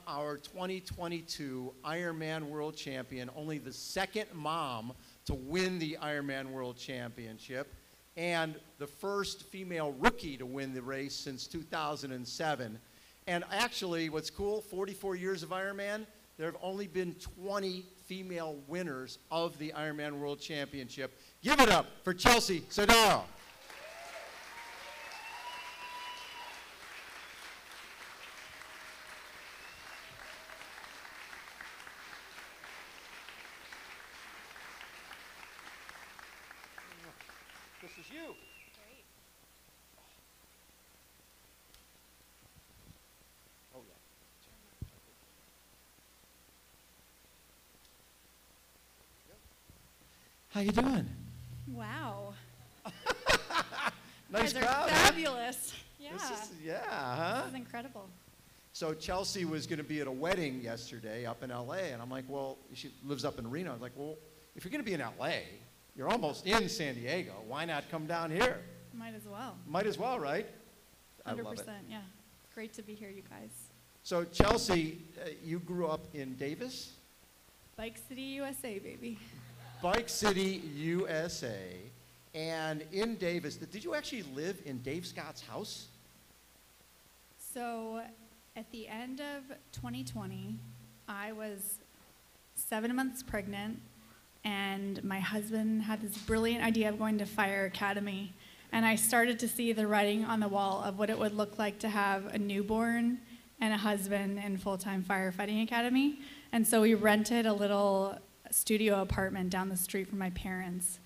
our 2022 Ironman World Champion, only the second mom to win the Ironman World Championship, and the first female rookie to win the race since 2007. And actually, what's cool, 44 years of Ironman, there have only been 20 female winners of the Ironman World Championship. Give it up for Chelsea Sodaro. This is you. Great. Oh, yeah. How you doing? Wow. Nice You guys crowd. are fabulous. Yeah. Huh? This is incredible. So Chelsea was going to be at a wedding yesterday up in L.A., and I'm like, well, she lives up in Reno. I was like, well, if you're going to be in L.A., you're almost in San Diego. Why not come down here? Might as well. Might as well, right? 100%, I love it. yeah. Great to be here, you guys. So Chelsea, you grew up in Davis? Bike City, USA, baby. Bike City, USA. And in Davis, did you actually live in Dave Scott's house? So at the end of 2020, I was 7 months pregnant, and my husband had this brilliant idea of going to Fire Academy. And I started to see the writing on the wall of what it would look like to have a newborn and a husband in full-time firefighting academy. And so we rented a little studio apartment down the street from my parents.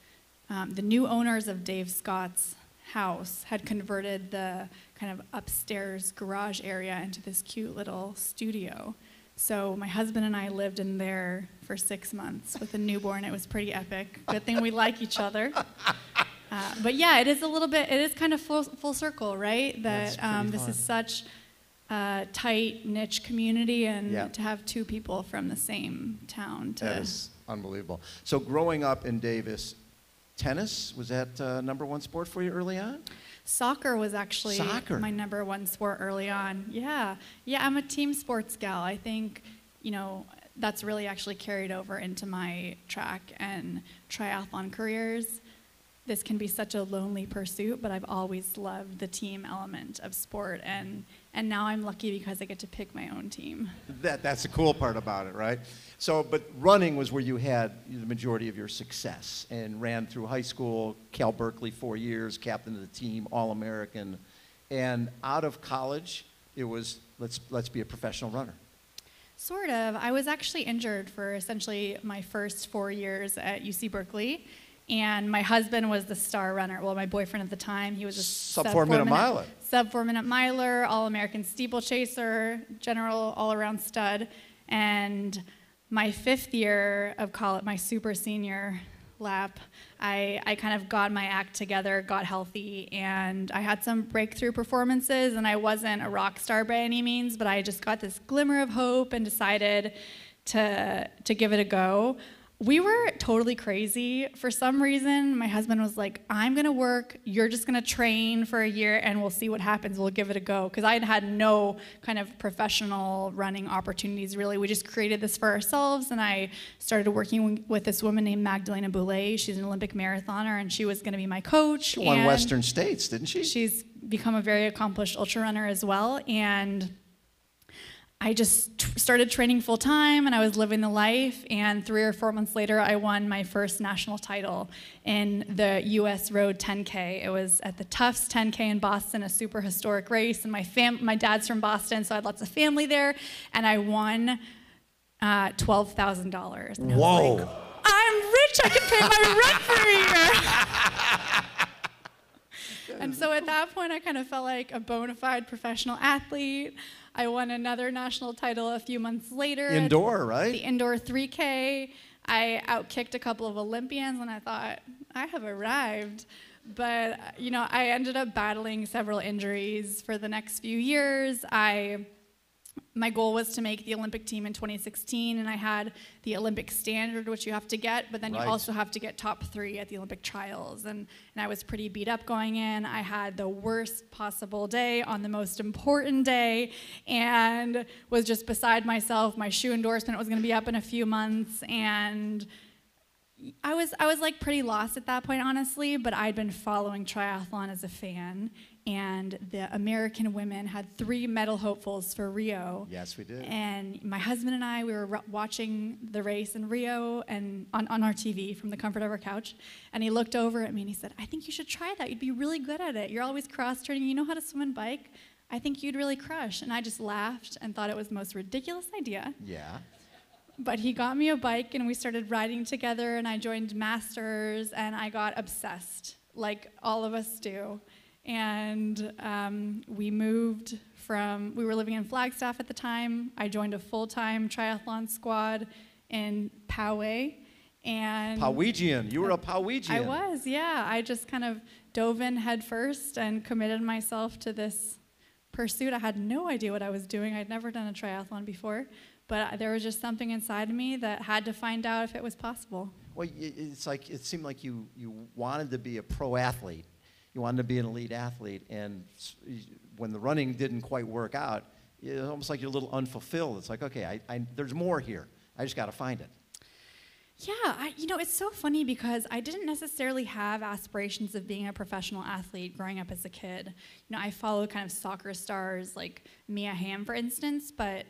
The new owners of Dave Scott's house had converted the kind of upstairs garage area into this cute little studio. So my husband and I lived in there for 6 months with a newborn. It was pretty epic. Good thing we like each other. But yeah, it is kind of full circle, right? That this is such a tight niche community, and to have two people from the same town. That is unbelievable. So growing up in Davis, tennis, was that number one sport for you early on? Soccer was actually my number one sport early on. Yeah, I'm a team sports gal. I think, that's really actually carried over into my track and triathlon careers. This can be such a lonely pursuit, but I've always loved the team element of sport, and now I'm lucky because I get to pick my own team. That's the cool part about it, right? So, but running was where you had the majority of your success, and ran through high school, Cal Berkeley 4 years, captain of the team, All-American, and out of college, it was let's be a professional runner. Sort of. I was actually injured for essentially my first 4 years at UC Berkeley. And my husband was the star runner. Well, my boyfriend at the time, he was a sub-4-minute miler. Sub-4-minute miler, All-American steeplechaser, general all-around stud. And my 5th year of college, my super senior lap, I kind of got my act together, got healthy, and I had some breakthrough performances, and I wasn't a rock star by any means, but I just got this glimmer of hope and decided to give it a go. We were totally crazy. For some reason, my husband was like, I'm going to work, you're just going to train for a year, and we'll see what happens. We'll give it a go. Because I had no kind of professional running opportunities, really. We just created this for ourselves, and I started working with this woman named Magdalena Boulay. She's an Olympic marathoner, and she was going to be my coach. She won Western States, didn't she? She's become a very accomplished ultra runner as well, and I just started training full time, and I was living the life, and 3 or 4 months later, I won my first national title in the U.S. Road 10K. It was at the Tufts 10K in Boston, a super historic race, and my dad's from Boston, so I had lots of family there, and I won $12,000. Whoa. Like, I'm rich, I can pay my rent for a year. And so at that point, I kind of felt like a bona fide professional athlete. I won another national title a few months later. Indoor, right? The indoor 3K. I outkicked a couple of Olympians, and I thought, I have arrived. But, I ended up battling several injuries for the next few years. I My goal was to make the Olympic team in 2016, and I had the Olympic standard, which you have to get, but then you also have to get top 3 at the Olympic trials. And I was pretty beat up going in. I had the worst possible day on the most important day and was just beside myself. My shoe endorsement was going to be up in a few months, and I was like pretty lost at that point, honestly, but I'd been following triathlon as a fan, and the American women had 3 medal hopefuls for Rio. Yes, we did. And my husband and I, we were watching the race in Rio and on our TV from the comfort of our couch, and he looked over at me and he said, "I think you should try that. You'd be really good at it. You're always cross-training. You know how to swim and bike. I think you'd really crush." And I just laughed and thought it was the most ridiculous idea. Yeah. But he got me a bike, and we started riding together, and I joined Masters, and I got obsessed, like all of us do. And we moved from, we were living in Flagstaff at the time. I joined a full-time triathlon squad in Poway. And Powegian. You were a Powegian. I was, yeah. I just kind of dove in head first and committed myself to this pursuit. I had no idea what I was doing. I'd never done a triathlon before. But there was just something inside of me that had to find out if it was possible. Well, it's like it seemed like you wanted to be a pro athlete. You wanted to be an elite athlete, and when the running didn't quite work out, it's almost like you're a little unfulfilled. It's like, okay, there's more here. I just got to find it. Yeah, it's so funny because I didn't necessarily have aspirations of being a professional athlete growing up as a kid. I followed kind of soccer stars like Mia Hamm, for instance, but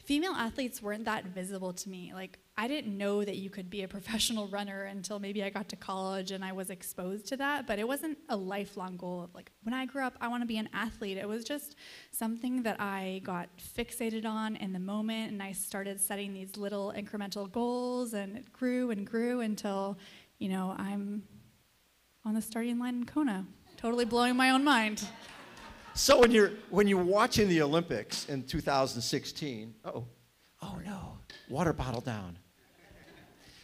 female athletes weren't that visible to me. Like, I didn't know that you could be a professional runner until maybe I got to college and I was exposed to that, but it wasn't a lifelong goal of like, when I grew up, I want to be an athlete. It was just something that I got fixated on in the moment, and I started setting these little incremental goals, and it grew and grew until, I'm on the starting line in Kona, totally blowing my own mind. So when you're watching the Olympics in 2016, oh no, water bottle down.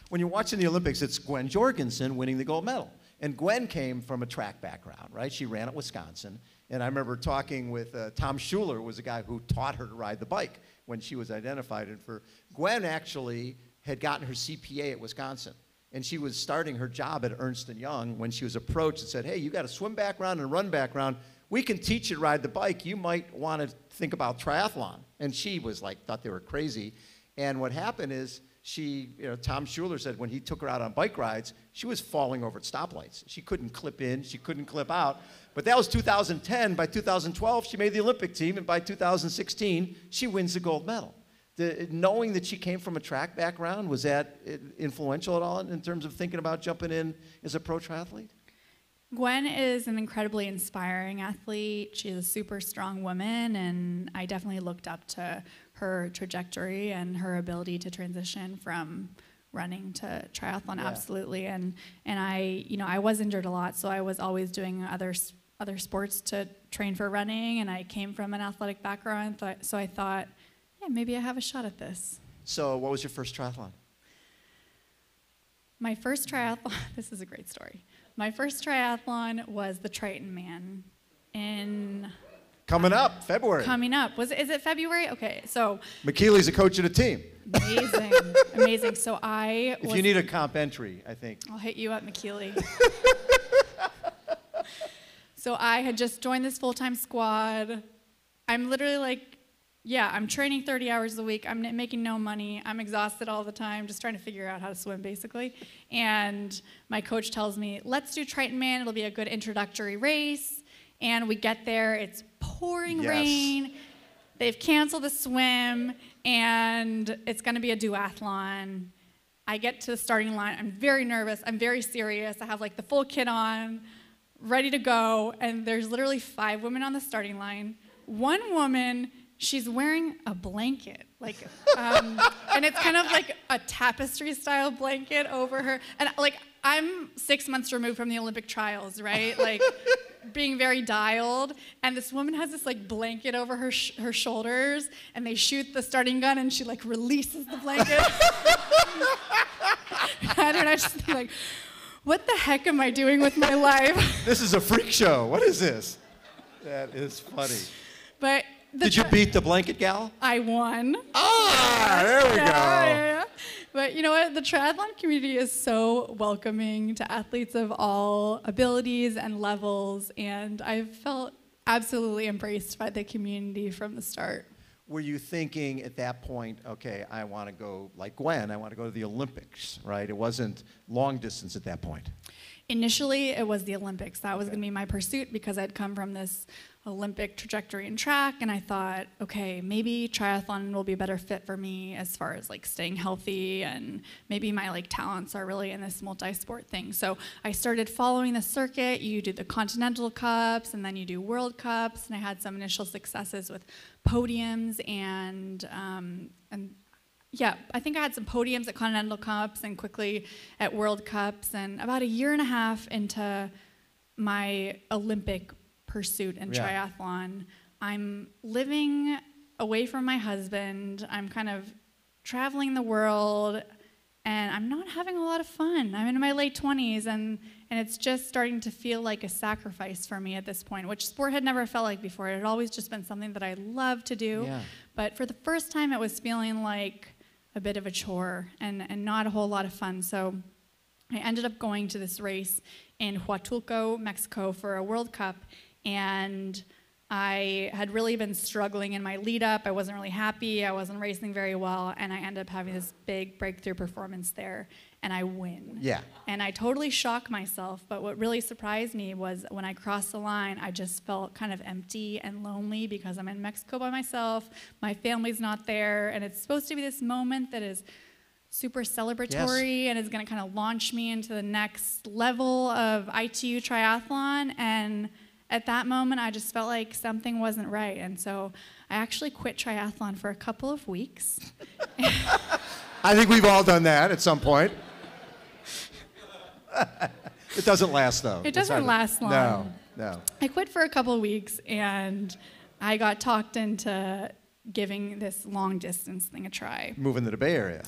When you're watching the Olympics, it's Gwen Jorgensen winning the gold medal. And Gwen came from a track background, right? She ran at Wisconsin. And I remember talking with Tom Schuler, who was the guy who taught her to ride the bike when she was identified. And Gwen actually had gotten her CPA at Wisconsin. And she was starting her job at Ernst & Young when she was approached and said, "Hey, you got a swim background and a run background. We can teach you to ride the bike. You might want to think about triathlon." And she was like, thought they were crazy. And what happened is Tom Schuler said when he took her out on bike rides, she was falling over at stoplights. She couldn't clip in, she couldn't clip out. But that was 2010. By 2012, she made the Olympic team, and by 2016, she wins the gold medal. Knowing that she came from a track background, was that influential at all in terms of thinking about jumping in as a pro triathlete? Gwen is an incredibly inspiring athlete. She's a super strong woman, and I definitely looked up to her trajectory and her ability to transition from running to triathlon, absolutely. And I was injured a lot, so I was always doing other sports to train for running, and I came from an athletic background, so I thought, yeah, maybe I have a shot at this. So what was your first triathlon? My first triathlon, this is a great story. My first triathlon was the Triton Man in... Coming up, February. Coming up. Is it February? Okay, so... McKeely's a coach of the team. Amazing, amazing. So If you need a comp entry, I think. I'll hit you up, McKeely. So I had just joined this full-time squad. I'm literally like, I'm training 30 hours a week. I'm making no money. I'm exhausted all the time, just trying to figure out how to swim, basically. And my coach tells me, let's do Triton Man. It'll be a good introductory race. And we get there. It's pouring rain. They've canceled the swim, and it's going to be a duathlon. I get to the starting line. I'm very nervous. I'm very serious. I have like the full kit on, ready to go. And there's literally 5 women on the starting line. One woman... she's wearing a blanket, and it's kind of like a tapestry-style blanket over her. And I'm 6 months removed from the Olympic trials, right? Being very dialed. And this woman has this blanket over her shoulders, and they shoot the starting gun, and she releases the blanket. And I just think what the heck am I doing with my life? This is a freak show. What is this? That is funny. But Did you beat the blanket gal? I won. Ah, there we go. Yeah. But you know what? The triathlon community is so welcoming to athletes of all abilities and levels, and I've felt absolutely embraced by the community from the start. Were you thinking at that point, okay, I want to go, like Gwen, I want to go to the Olympics, right? It wasn't long distance at that point. Initially, it was the Olympics. That was going to be my pursuit because I'd come from this Olympic trajectory in track, and I thought, okay, maybe triathlon will be a better fit for me as far as like staying healthy, and maybe my like talents are really in this multi-sport thing. So I started following the circuit. You do the Continental Cups, and then you do World Cups, and I had some initial successes with podiums and yeah, I think I had some podiums at Continental Cups and quickly at World Cups, and about a year and a half into my Olympic pursuit in triathlon, I'm living away from my husband. I'm kind of traveling the world, and I'm not having a lot of fun. I'm in my late 20s, and it's just starting to feel like a sacrifice for me at this point, which sport had never felt like before. It had always just been something that I loved to do. Yeah. But for the first time, it was feeling like a bit of a chore and not a whole lot of fun. So I ended up going to this race in Huatulco, Mexico for a World Cup, and I had really been struggling in my lead up. I wasn't really happy. I wasn't racing very well, and I ended up having this big breakthrough performance there, and I win. Yeah. And I totally shocked myself, but what really surprised me was when I crossed the line, I just felt kind of empty and lonely because I'm in Mexico by myself, my family's not there, and it's supposed to be this moment that is super celebratory and is going to kind of launch me into the next level of ITU triathlon, and at that moment, I just felt like something wasn't right, and so I actually quit triathlon for a couple of weeks. I think we've all done that at some point. It doesn't last, though. It doesn't last long. No. I quit for a couple of weeks, and I got talked into giving this long distance thing a try. Moving to the Bay Area.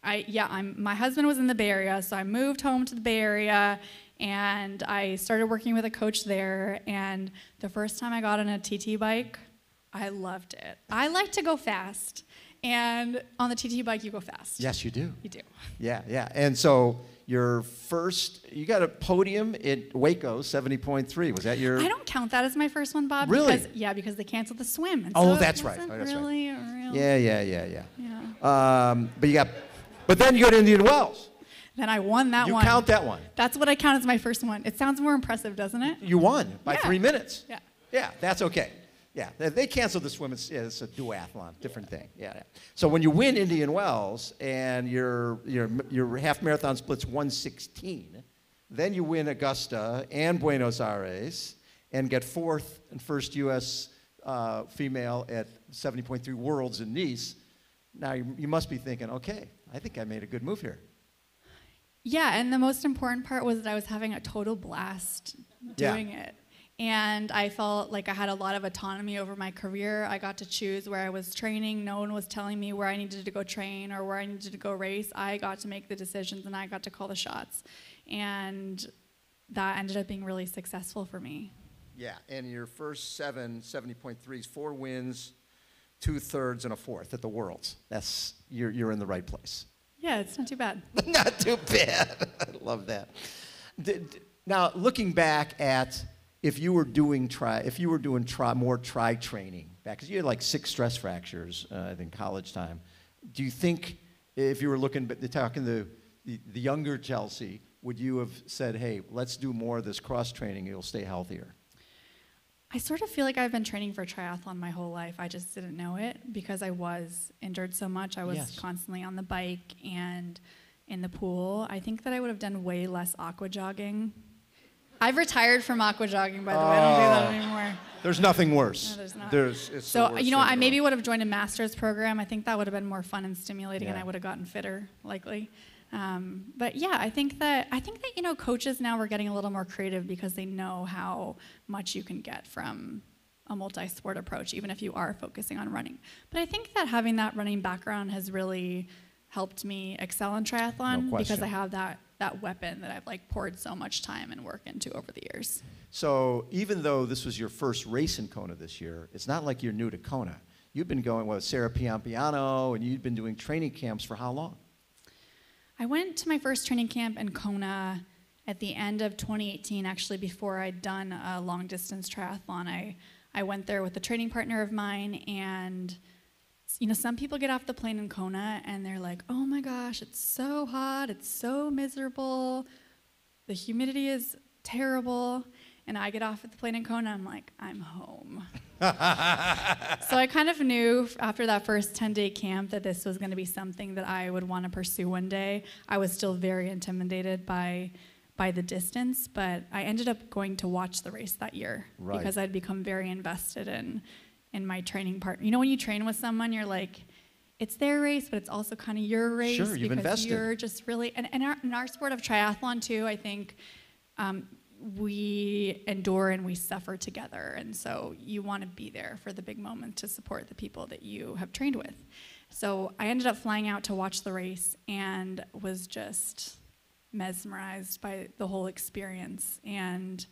My husband was in the Bay Area, so I moved home to the Bay Area, and I started working with a coach there, and the first time I got on a TT bike, I loved it. I like to go fast, and on the TT bike, you go fast. Yes, you do. You do. Yeah. And so you got a podium at Waco, 70.3. Was that your? I don't count that as my first one, Bob. Really? Because they canceled the swim. And Oh, so that's it right. wasn't Oh, that's really right. a real. Yeah. But then you go to Indian Wells. Then I won that one. You count that one. That's what I count as my first one. It sounds more impressive, doesn't it? You won by 3 minutes. Yeah. Yeah, that's okay. Yeah, they canceled the swim. It's a duathlon, different thing. Yeah. So when you win Indian Wells and your half marathon splits 1:16, then you win Augusta and Buenos Aires and get fourth and first U.S. Female at 70.3 Worlds in Nice. Now you must be thinking, okay, I think I made a good move here. Yeah, and the most important part was that I was having a total blast doing it. And I felt like I had a lot of autonomy over my career. I got to choose where I was training. No one was telling me where I needed to go train or where I needed to go race. I got to make the decisions, and I got to call the shots. And that ended up being really successful for me. Yeah, and your first 70.3s, 4 wins, 2/3 and a fourth at the Worlds. You're in the right place. Yeah, it's not too bad. Not too bad. I love that. Now, looking back at if you were doing more tri training back, because you had like 6 stress fractures in college time. Do you think if you were talking to the younger Chelsea, would you have said, "Hey, let's do more of this cross training. You'll stay healthier"? I sort of feel like I've been training for triathlon my whole life. I just didn't know it because I was injured so much. I was constantly on the bike and in the pool. I think that I would have done way less aqua jogging. I've retired from aqua jogging, by the way. I don't do that anymore. There's nothing worse. No, there's not. It's so, the worst you know, thing I maybe would have joined a master's program. I think that would have been more fun and stimulating, and Yeah. I would have gotten fitter, likely. But yeah, I think that you know, coaches now are getting a little more creative because they know how much you can get from a multi-sport approach, even if you are focusing on running. But I think that having that running background has really helped me excel in triathlon, No because question. I have that weapon that I've like poured so much time and work into over the years. So even though this was your first race in Kona this year, it's not like you're new to Kona. You've been going with Sarah Piampiano, and you've been doing training camps for how long? I went to my first training camp in Kona at the end of 2018, actually before I'd done a long distance triathlon. I went there with a training partner of mine, and you know, some people get off the plane in Kona and they're like, oh my gosh, it's so hot, it's so miserable, the humidity is terrible. And I get off at the plane in Kona, I'm like, I'm home. So I kind of knew after that first 10-day camp that this was going to be something that I would want to pursue one day. I was still very intimidated by the distance, but I ended up going to watch the race that year. Right. Because I'd become very invested in my training partner. You know, when you train with someone, you're like, it's their race, but it's also kind of your race. Sure, you've because invested. You're just really, and in our sport of triathlon too, I think we endure and we suffer together. And so you want to be there for the big moment to support the people that you have trained with. So I ended up flying out to watch the race and was just mesmerized by the whole experience. And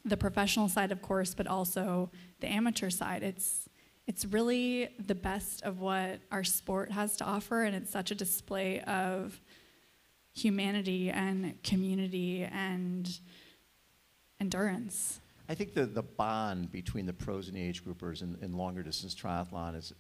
the professional side, of course, but also the amateur side. It's really the best of what our sport has to offer, and it's such a display of humanity and community and endurance. I think the bond between the pros and the age groupers in longer distance triathlon is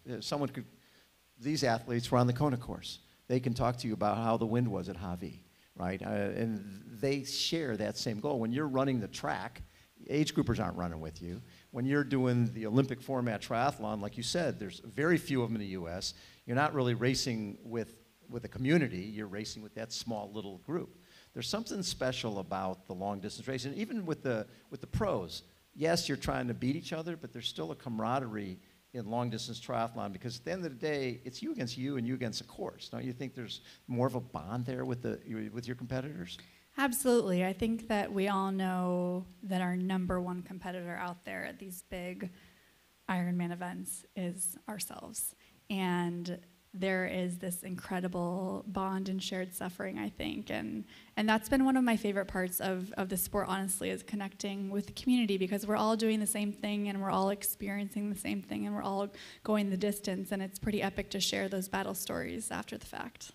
these athletes were on the Kona course. They can talk to you about how the wind was at Hawi, right? And they share that same goal. When you're running the track, age groupers aren't running with you. When you're doing the Olympic format triathlon, like you said, there's very few of them in the U.S. You're not really racing with a community, you're racing with that small little group. There's something special about the long distance race, and even with the pros. Yes, you're trying to beat each other, but there's still a camaraderie in long distance triathlon, because at the end of the day, it's you against you and you against the course. Don't you think there's more of a bond there with your competitors? Absolutely. I think that we all know that our number one competitor out there at these big Ironman events is ourselves. And there is this incredible bond and shared suffering, I think. And that's been one of my favorite parts of the sport, honestly, is connecting with the community, because we're all doing the same thing and we're all experiencing the same thing and we're all going the distance. And it's pretty epic to share those battle stories after the fact.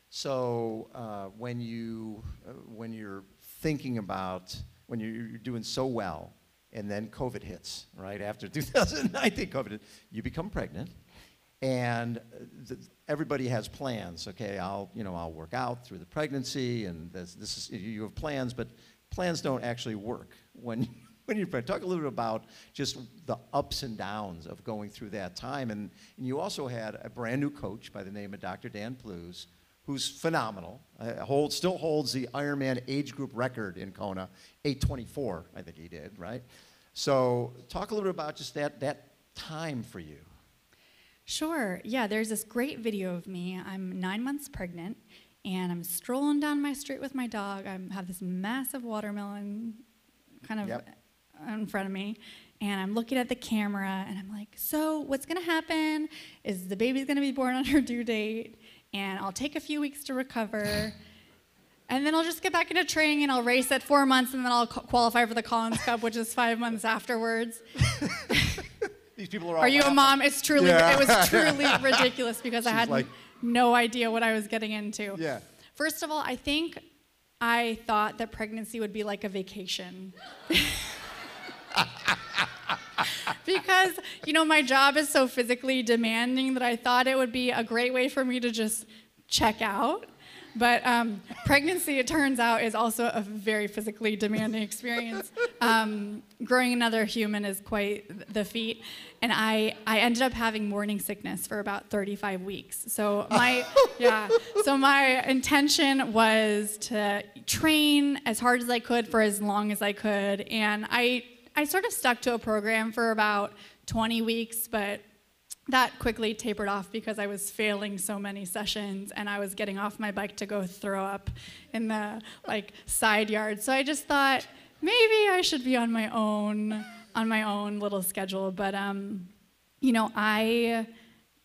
So when you're thinking about, when you're doing so well and then COVID hits, right? After 2019 COVID hit, you become pregnant. And everybody has plans. Okay, I'll work out through the pregnancy, and you have plans, but plans don't actually work when you're pregnant. Talk a little bit about just the ups and downs of going through that time. And you also had a brand new coach by the name of Dr. Dan Plews, who's phenomenal. Still holds the Ironman age group record in Kona, 8:24, I think he did, right? So talk a little bit about just that time for you. Sure. Yeah, there's this great video of me. I'm 9 months pregnant, and I'm strolling down my street with my dog. I have this massive watermelon kind of in front of me, and I'm looking at the camera, and I'm like, so what's going to happen is the baby's going to be born on her due date, and I'll take a few weeks to recover, and then I'll just get back into training, and I'll race at 4 months, and then I'll qualify for the Collins Cup, which is 5 months afterwards. These people are all Are you laughing. a mom? It's truly, Yeah. It was truly ridiculous, because I had like, no idea what I was getting into. Yeah. First of all, I think I thought that pregnancy would be like a vacation. Because, my job is so physically demanding that I thought it would be a great way for me to just check out. But pregnancy, it turns out, is also a very physically demanding experience. Growing another human is quite the feat. And I ended up having morning sickness for about 35 weeks. So my intention was to train as hard as I could for as long as I could. And I sort of stuck to a program for about 20 weeks, but that quickly tapered off because I was failing so many sessions, and I was getting off my bike to go throw up in the side yard. So I just thought maybe I should be on my own little schedule. But I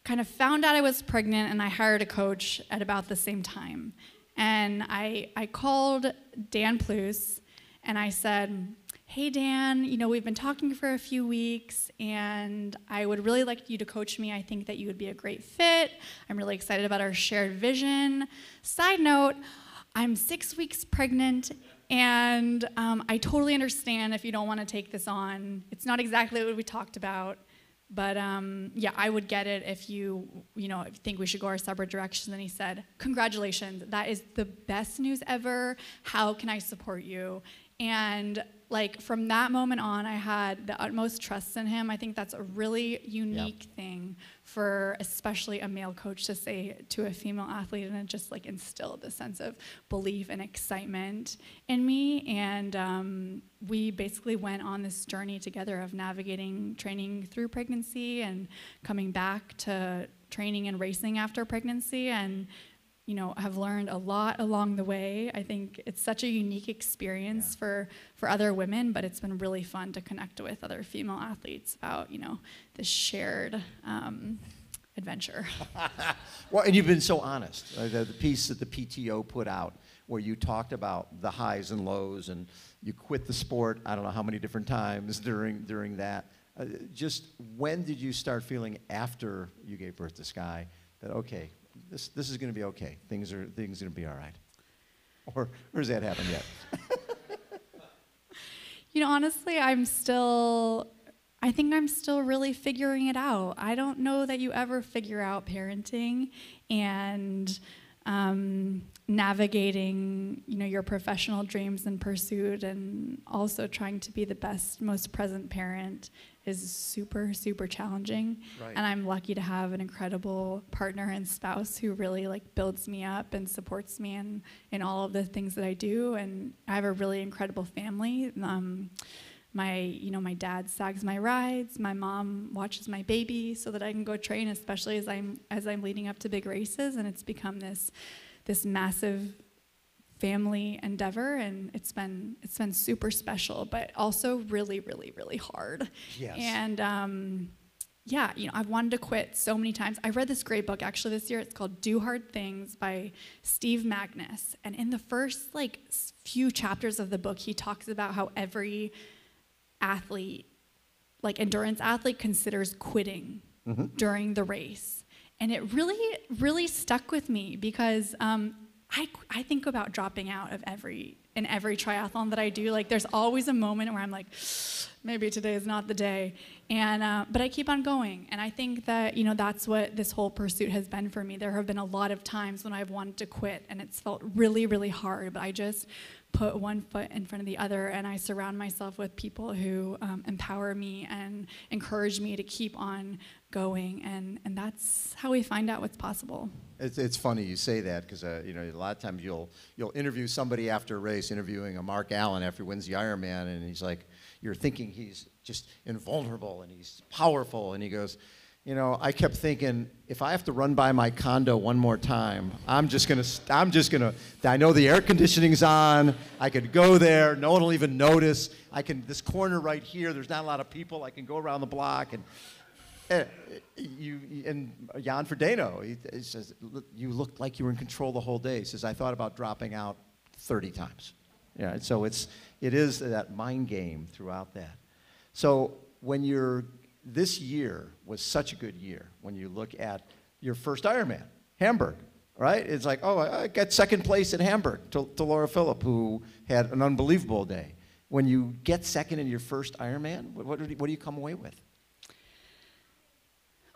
kind of found out I was pregnant, and I hired a coach at about the same time. And I called Dan Plus, and I said, hey, Dan, we've been talking for a few weeks, and I would really like you to coach me. I think that you would be a great fit. I'm really excited about our shared vision. Side note, I'm 6 weeks pregnant, and I totally understand if you don't want to take this on. It's not exactly what we talked about, but yeah, I would get it if you think we should go our separate directions. And he said, congratulations, that is the best news ever. How can I support you? And from that moment on, I had the utmost trust in him. I think that's a really unique thing for especially a male coach to say to a female athlete, and it just instilled this sense of belief and excitement in me. And we basically went on this journey together of navigating training through pregnancy and coming back to training and racing after pregnancy, and have learned a lot along the way. I think it's such a unique experience for other women, but it's been really fun to connect with other female athletes about, this shared adventure. Well, and you've been so honest. The piece that the PTO put out where you talked about the highs and lows, and you quit the sport, I don't know how many different times during that. Just when did you start feeling after you gave birth to Sky that, okay, this is going to be okay. Things are going to be all right. Or has that happened yet? Honestly, I think I'm still really figuring it out. I don't know that you ever figure out parenting and navigating, your professional dreams and pursuit, and also trying to be the best, most present parent is super, super challenging. Right. And I'm lucky to have an incredible partner and spouse who really builds me up and supports me in all of the things that I do. And I have a really incredible family. My dad sags my rides. My mom watches my baby so that I can go train, especially as I'm leading up to big races. And it's become this massive family endeavor, and it's been super special, but also really, really, really hard. Yes. And I've wanted to quit so many times. I read this great book actually this year. It's called Do Hard Things by Steve Magnus. And in the first few chapters of the book, he talks about how every athlete, endurance athlete, considers quitting during the race. And it really, really stuck with me because I think about dropping out of every triathlon that I do. There's always a moment where I'm like, maybe today is not the day. And but I keep on going. And I think that, that's what this whole pursuit has been for me. There have been a lot of times when I've wanted to quit, and it's felt really, really hard. But I just put one foot in front of the other, and I surround myself with people who empower me and encourage me to keep on going, and that's how we find out what's possible. It's funny you say that because a lot of times you'll interview somebody after a race, interviewing a Mark Allen after he wins the Ironman, and he's you're thinking he's just invulnerable and he's powerful, and he goes, I kept thinking, if I have to run by my condo one more time, I know the air conditioning's on, I could go there, no one will even notice, this corner right here, there's not a lot of people, I can go around the block, and Jan Frodeno, he says, you looked like you were in control the whole day. He says, I thought about dropping out 30 times. Yeah, and so it is that mind game throughout that. So this year was such a good year when you look at your first Ironman, Hamburg, right? It's I got second place at Hamburg to Laura Philipp, who had an unbelievable day. When you get second in your first Ironman, what do you come away with?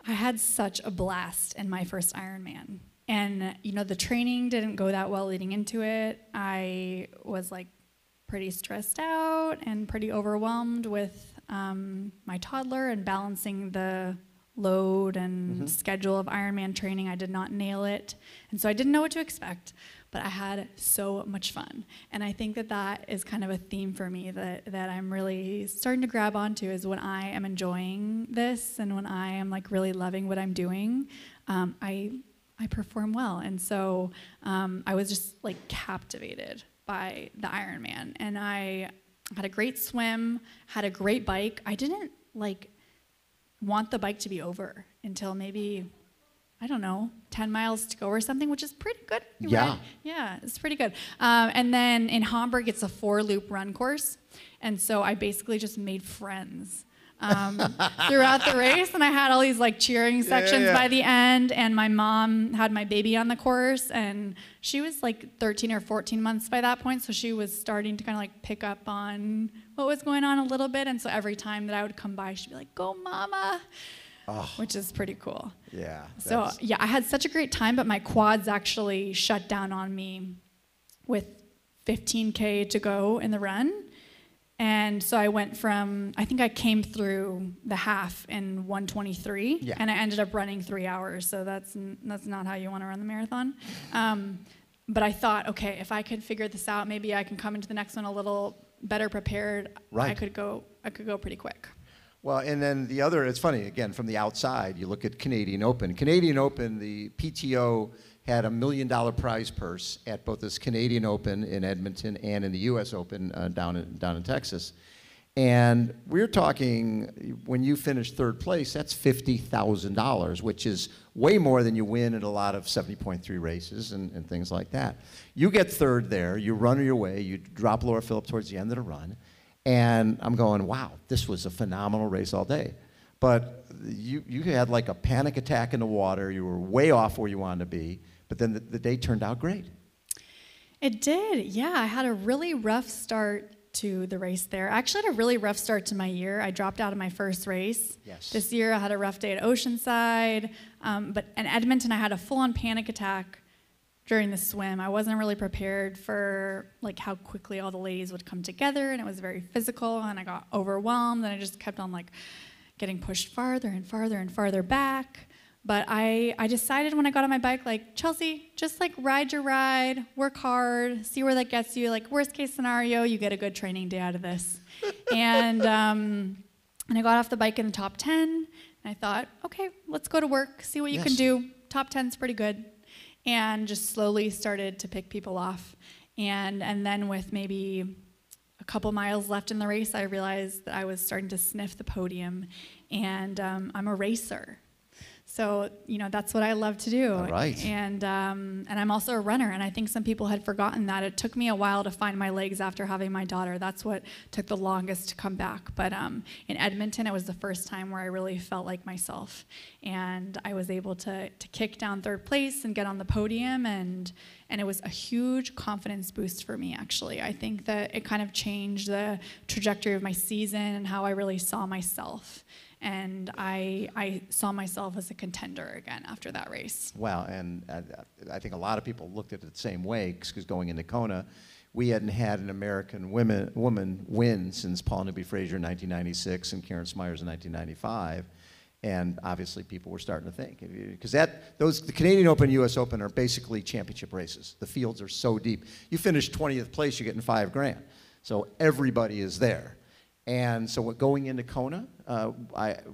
I had such a blast in my first Ironman. And, the training didn't go that well leading into it. I was pretty stressed out and pretty overwhelmed with my toddler and balancing the load and schedule of Ironman training. I did not nail it. And so I didn't know what to expect, but I had so much fun. And I think that is kind of a theme for me that I'm really starting to grab onto, is when I am enjoying this and when I am really loving what I'm doing, I perform well. And so I was just captivated by the Ironman. And I had a great swim, had a great bike. I didn't want the bike to be over until maybe I don't know, 10 miles to go or something, which is pretty good. Yeah. Right? Yeah, it's pretty good. And then in Hamburg, it's a 4-loop run course. And so I basically just made friends throughout the race. And I had all these like cheering sections by the end. And my mom had my baby on the course. And she was like 13 or 14 months by that point. So she was starting to kind of like pick up on what was going on a little bit. And so every time that I would come by, she'd be like, "Go, mama." Oh. Which is pretty cool. Yeah. So, yeah, I had such a great time, but my quads actually shut down on me with 15K to go in the run. And so I went from, I think I came through the half in 1:23, and I ended up running 3 hours. So that's not how you want to run the marathon. But I thought, okay, if I could figure this out, maybe I can come into the next one a little better prepared. Right. I could go pretty quick. Well, and then the other, it's funny, again, from the outside, you look at Canadian Open. Canadian Open, the PTO had $1 million prize purse at both this Canadian Open in Edmonton and in the U.S. Open down in Texas. And we're talking, when you finish third place, that's $50,000, which is way more than you win at a lot of 70.3 races and things like that. You get third there, you run your way, you drop Laura Phillip towards the end of the run. And I'm going, wow, this was a phenomenal race all day. But you had like a panic attack in the water. You were way off where you wanted to be. But then the day turned out great. It did, yeah. I had a really rough start to the race there. I actually had a really rough start to my year. I dropped out of my first race. Yes. This year I had a rough day at Oceanside. But in Edmonton, I had a full-on panic attack during the swim. I wasn't really prepared for like how quickly all the ladies would come together, and it was very physical, and I got overwhelmed, and I just kept on like getting pushed farther and farther and farther back. But I decided when I got on my bike, like, Chelsea, just like ride your ride, work hard, see where that gets you. Like, worst case scenario, you get a good training day out of this. And I got off the bike in the top 10, and I thought, okay, let's go to work, see what you can do. Top 10's pretty good. And just slowly started to pick people off. And then with maybe a couple miles left in the race, I realized that I was starting to sniff the podium. And I'm a racer. So, you know, that's what I love to do. All right. And I'm also a runner, and I think some people had forgotten that. It took me a while to find my legs after having my daughter. That's what took the longest to come back. But in Edmonton, it was the first time where I really felt like myself. And I was able to kick down third place and get on the podium, and it was a huge confidence boost for me, actually. I think that it kind of changed the trajectory of my season and how I really saw myself. And I saw myself as a contender again after that race. Wow, and I think a lot of people looked at it the same way, because going into Kona, we hadn't had an American woman win since Paul Newby-Fraser in 1996 and Karen Smyers in 1995. And obviously people were starting to think, because the Canadian Open and U.S. Open are basically championship races. The fields are so deep. You finish 20th place, you're getting $5 grand. So everybody is there. And so going into Kona,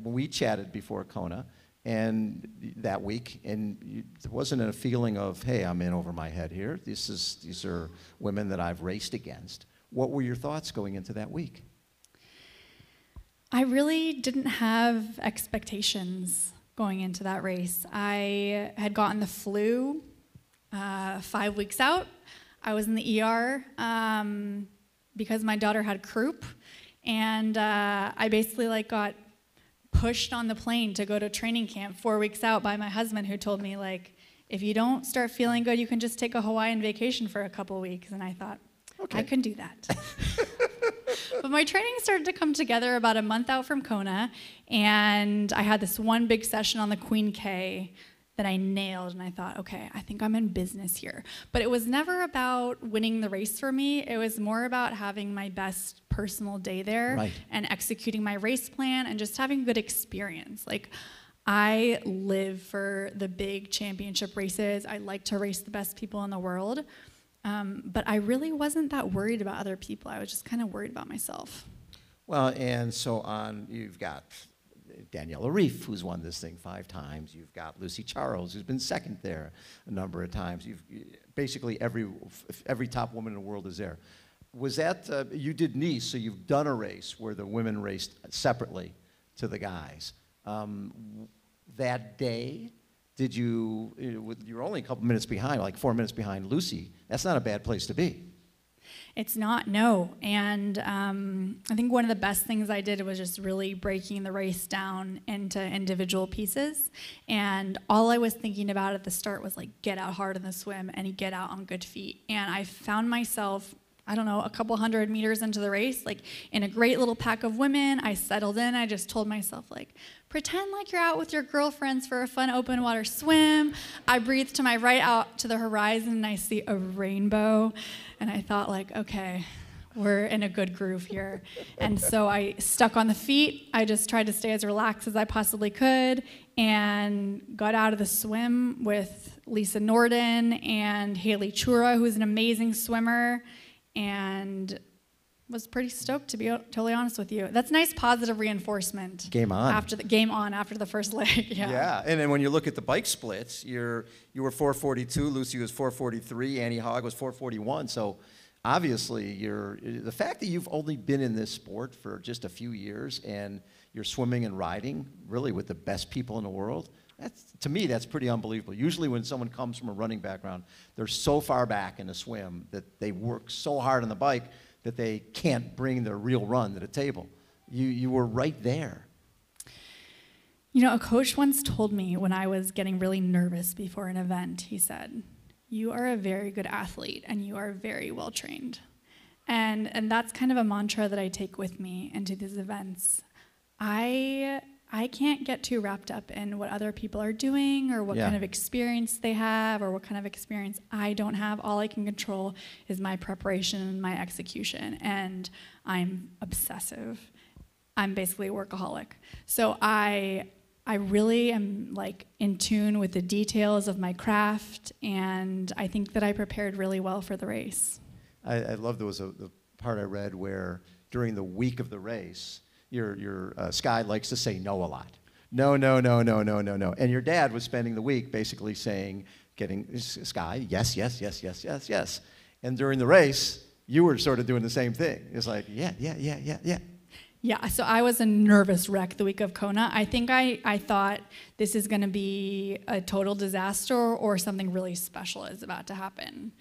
we chatted before Kona and that week, and there wasn't a feeling of, hey, I'm in over my head here. These are women that I've raced against. What were your thoughts going into that week? I really didn't have expectations going into that race. I had gotten the flu 5 weeks out. I was in the ER because my daughter had croup. And I basically got pushed on the plane to go to training camp 4 weeks out by my husband, who told me, if you don't start feeling good, you can just take a Hawaiian vacation for a couple weeks. And I thought, okay, I can do that. But my training started to come together about a month out from Kona, and I had this one big session on the Queen K that I nailed, and I thought, okay, I think I'm in business here. But it was never about winning the race for me. It was more about having my best personal day there and executing my race plan and just having a good experience. I live for the big championship races. I like to race the best people in the world. But I really wasn't that worried about other people. I was just kind of worried about myself. Well, and so you've got Daniela Reef, who's won this thing 5 times. You've got Lucy Charles, who's been second there a number of times. Basically every top woman in the world is there. Was that, you did Nice, so you've done a race where the women raced separately to the guys. That day, you were only a couple minutes behind, like 4 minutes behind Lucy. That's not a bad place to be. It's not, no. And I think one of the best things I did was just really breaking the race down into individual pieces. And all I was thinking about at the start was like, get out hard in the swim and get out on good feet. And I found myself, I don't know, a couple 100 meters into the race, like in a great little pack of women. I settled in. I just told myself, like, pretend like you're out with your girlfriends for a fun open water swim. I breathed to my right out to the horizon and I see a rainbow. And I thought, like, okay, we're in a good groove here. And so I stuck on the feet. I just tried to stay as relaxed as I possibly could and got out of the swim with Lisa Norden and Haley Chura, who's an amazing swimmer, and was pretty stoked, to be totally honest with you. That's nice positive reinforcement. Game on. After the first leg. Yeah, and then when you look at the bike splits, you were 442, Lucy was 443, Annie Hogg was 441. So obviously, the fact that you've only been in this sport for just a few years and you're swimming and riding really with the best people in the world, to me, that's pretty unbelievable. Usually when someone comes from a running background, they're so far back in the swim that they work so hard on the bike that they can't bring their real run to the table. You were right there. You know, a coach once told me when I was getting really nervous before an event, he said, "You are a very good athlete and you are very well trained." And that's kind of a mantra that I take with me into these events. I can't get too wrapped up in what other people are doing or what kind of experience they have or what kind of experience I don't have. All I can control is my preparation and my execution. And I'm obsessive. I'm basically a workaholic. So I really am like in tune with the details of my craft, and I think that I prepared really well for the race. I love there was the part I read where during the week of the race, your Sky likes to say no a lot. No, no, no, no, no, no, no. And your dad was spending the week basically getting Sky, yes, yes, yes, yes, yes, yes. And during the race, you were sort of doing the same thing. It's like, yeah, yeah, yeah, yeah, yeah. Yeah, so I was a nervous wreck the week of Kona. I think I thought this is going to be a total disaster or something really special is about to happen.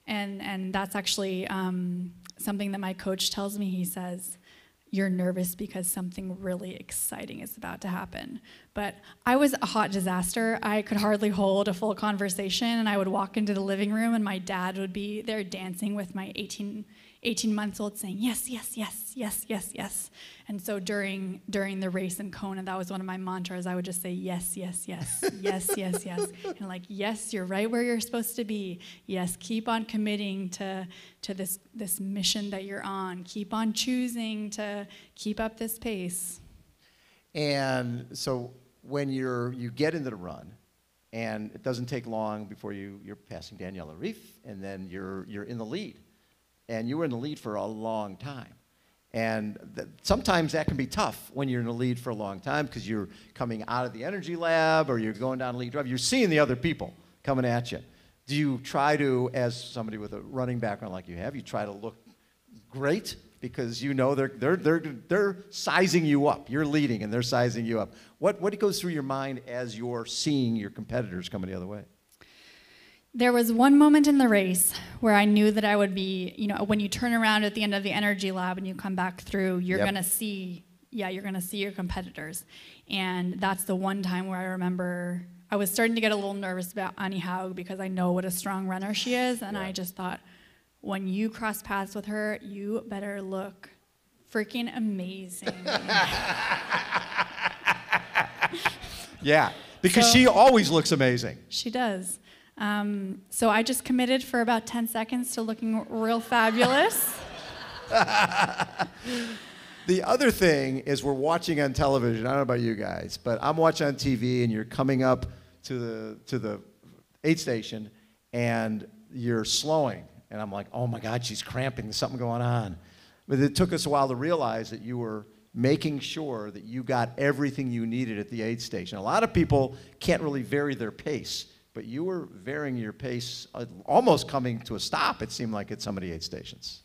And that's actually something that my coach tells me. He says, "You're nervous because something really exciting is about to happen." But I was a hot disaster. I could hardly hold a full conversation, and I would walk into the living room, and my dad would be there dancing with my 18-month-old saying, "Yes, yes, yes, yes, yes, yes." And so during the race in Kona, that was one of my mantras. I would just say, yes, yes, yes, yes, yes, yes. And like, yes, you're right where you're supposed to be. Yes, keep on committing to this mission that you're on. Keep on choosing to keep up this pace. And so when you get into the run, and it doesn't take long before you're passing Daniela Ryf, and then you're in the lead. And you were in the lead for a long time. And sometimes that can be tough when you're in the lead for a long time because you're coming out of the energy lab or you're going down lead drive. You're seeing the other people coming at you. Do you try to, as somebody with a running background like you have, you try to look great because you know they're sizing you up. You're leading and they're sizing you up. What goes through your mind as you're seeing your competitors coming the other way? There was one moment in the race where I knew that I would be, when you turn around at the end of the energy lab and you come back through, you're going to see your competitors. And that's the one time where I remember I was starting to get a little nervous about Annie Haug because I know what a strong runner she is. And I just thought, when you cross paths with her, you better look freaking amazing. Yeah, because she always looks amazing. She does. So I just committed for about 10 seconds to looking real fabulous. The other thing is we're watching on television. I don't know about you guys, but I'm watching on TV and you're coming up to the aid station and you're slowing. And I'm like, oh my God, she's cramping. There's something going on. But it took us a while to realize that you were making sure that you got everything you needed at the aid station. A lot of people can't really vary their pace. But you were varying your pace, almost coming to a stop, it seemed like, at some of the aid stations.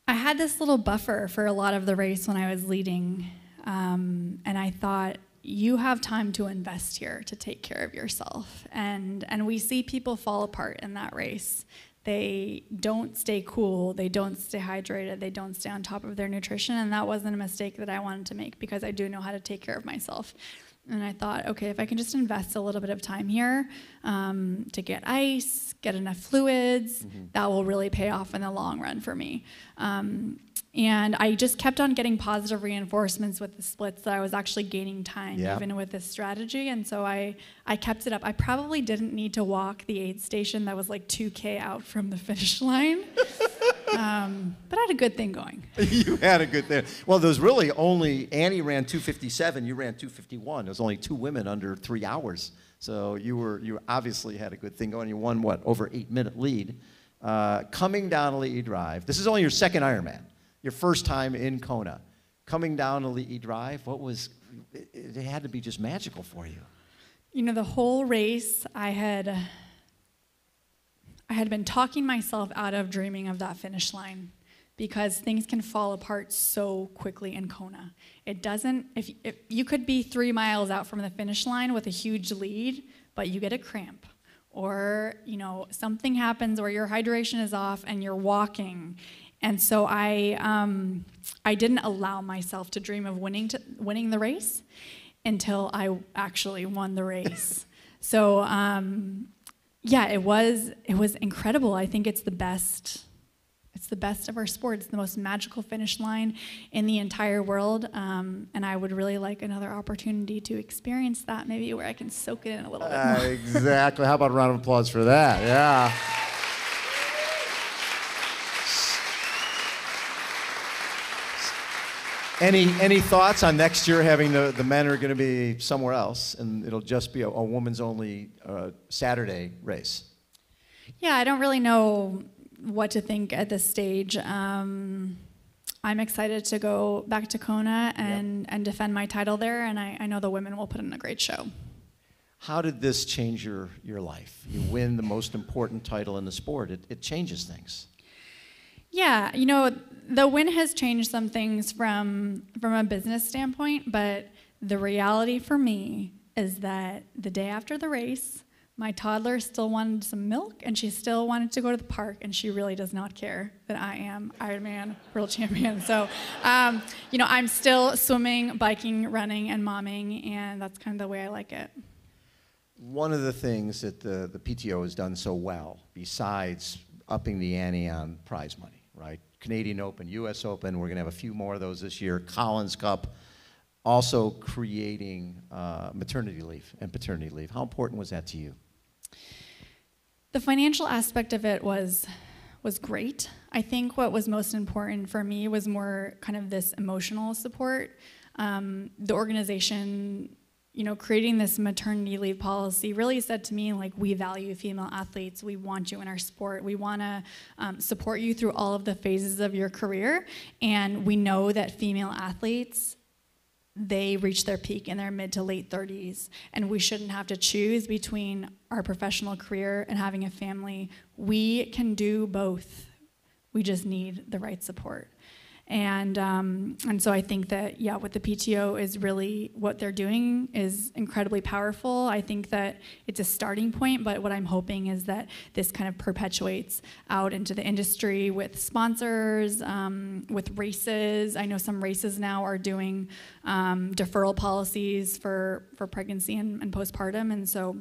I had this little buffer for a lot of the race when I was leading. And I thought, you have time to invest here to take care of yourself. And we see people fall apart in that race. They don't stay cool, they don't stay hydrated, they don't stay on top of their nutrition, and that wasn't a mistake that I wanted to make because I do know how to take care of myself. And I thought, okay, if I can just invest a little bit of time here to get ice, get enough fluids, that will really pay off in the long run for me. And I just kept on getting positive reinforcements with the splits that I was actually gaining time, even with this strategy. And so I kept it up. I probably didn't need to walk the aid station that was like 2K out from the finish line. But I had a good thing going. You had a good thing. Well, there's really only, Annie ran 2:57, you ran 2:51. There's only 2 women under 3 hours. So you obviously had a good thing going. You won, what, over 8-minute lead. Coming down Lee Drive, this is only your second Ironman. Your first time in Kona, coming down to Lee Drive, it had to be just magical for you. You know, the whole race, I had been talking myself out of dreaming of that finish line because things can fall apart so quickly in Kona. It doesn't, if you could be 3 miles out from the finish line with a huge lead, but you get a cramp, or, you know, something happens where your hydration is off and you're walking. And so I didn't allow myself to dream of winning the race until I actually won the race. So yeah, it was incredible. I think it's the best. It's the best of our sport. It's the most magical finish line in the entire world. And I would really like another opportunity to experience that, maybe where I can soak it in a little bit more. Exactly. How about a round of applause for that? Yeah. Any thoughts on next year having the men are going to be somewhere else and it'll just be a women's only Saturday race? Yeah, I don't really know what to think at this stage. I'm excited to go back to Kona and defend my title there, and I know the women will put in a great show. How did this change your life? You win the most important title in the sport. It changes things. Yeah, you know, the win has changed some things from a business standpoint, but the reality for me is that the day after the race, my toddler still wanted some milk, and she still wanted to go to the park, and she really does not care that I am Ironman world champion. So, you know, I'm still swimming, biking, running, and momming, and that's kind of the way I like it. One of the things that the PTO has done so well, besides upping the ante on prize money, right? Canadian Open, US Open, we're going to have a few more of those this year. Collins Cup, also creating maternity leave and paternity leave. How important was that to you? The financial aspect of it was great. I think what was most important for me was more kind of this emotional support. The organization, you know, creating this maternity leave policy really said to me, like, we value female athletes. We want you in our sport. We want to support you through all of the phases of your career. And we know that female athletes, they reach their peak in their mid to late 30s, and we shouldn't have to choose between our professional career and having a family. We can do both. We just need the right support. And so I think that, yeah, what the PTO is really, what they're doing is incredibly powerful. I think that it's a starting point, but what I'm hoping is that this kind of perpetuates out into the industry with sponsors, with races. I know some races now are doing deferral policies for pregnancy and postpartum, and so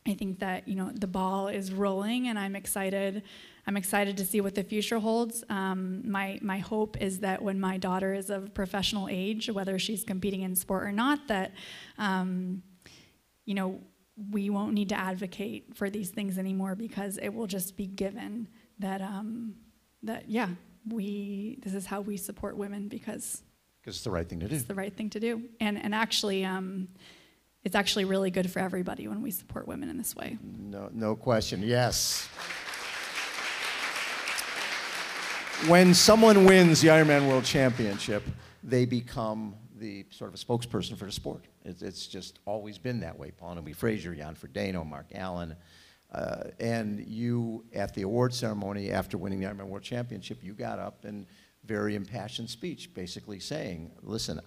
I think that, you know, the ball is rolling, and I'm excited. I'm excited to see what the future holds. My hope is that when my daughter is of professional age, whether she's competing in sport or not, that you know, we won't need to advocate for these things anymore, because it will just be given that yeah, this is how we support women, because it's the right thing to do. It's the right thing to do, and actually. It's actually really good for everybody when we support women in this way. No question, yes. When someone wins the Ironman World Championship, they become the sort of a spokesperson for the sport. It's just always been that way. Paul Newby Fraser, Jan Frodeno, Mark Allen. And you, at the award ceremony after winning the Ironman World Championship, you got up and very impassioned speech, basically saying, listen,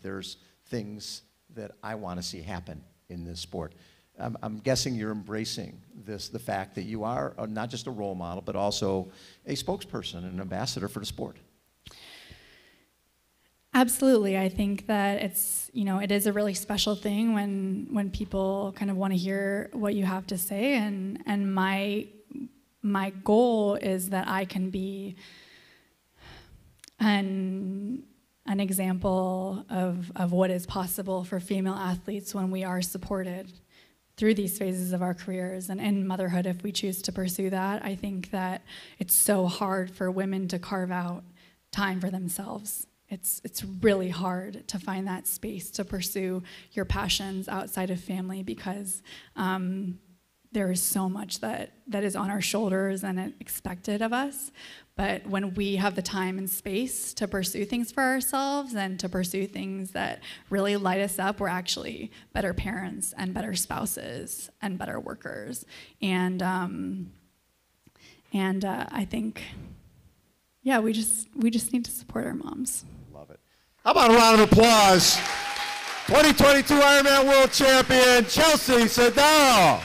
there's things that I want to see happen in this sport. I'm guessing you're embracing this, the fact that you are not just a role model, but also a spokesperson and an ambassador for the sport. Absolutely. I think that it is a really special thing when people kind of want to hear what you have to say, and my goal is that I can be an example of what is possible for female athletes when we are supported through these phases of our careers and in motherhood if we choose to pursue that. I think that it's so hard for women to carve out time for themselves. It's really hard to find that space to pursue your passions outside of family because there is so much that is on our shoulders and expected of us. But when we have the time and space to pursue things for ourselves and to pursue things that really light us up, we're actually better parents and better spouses and better workers. And I think, yeah, we just need to support our moms. Love it. How about a round of applause? 2022 Ironman World Champion, Chelsea Sodaro.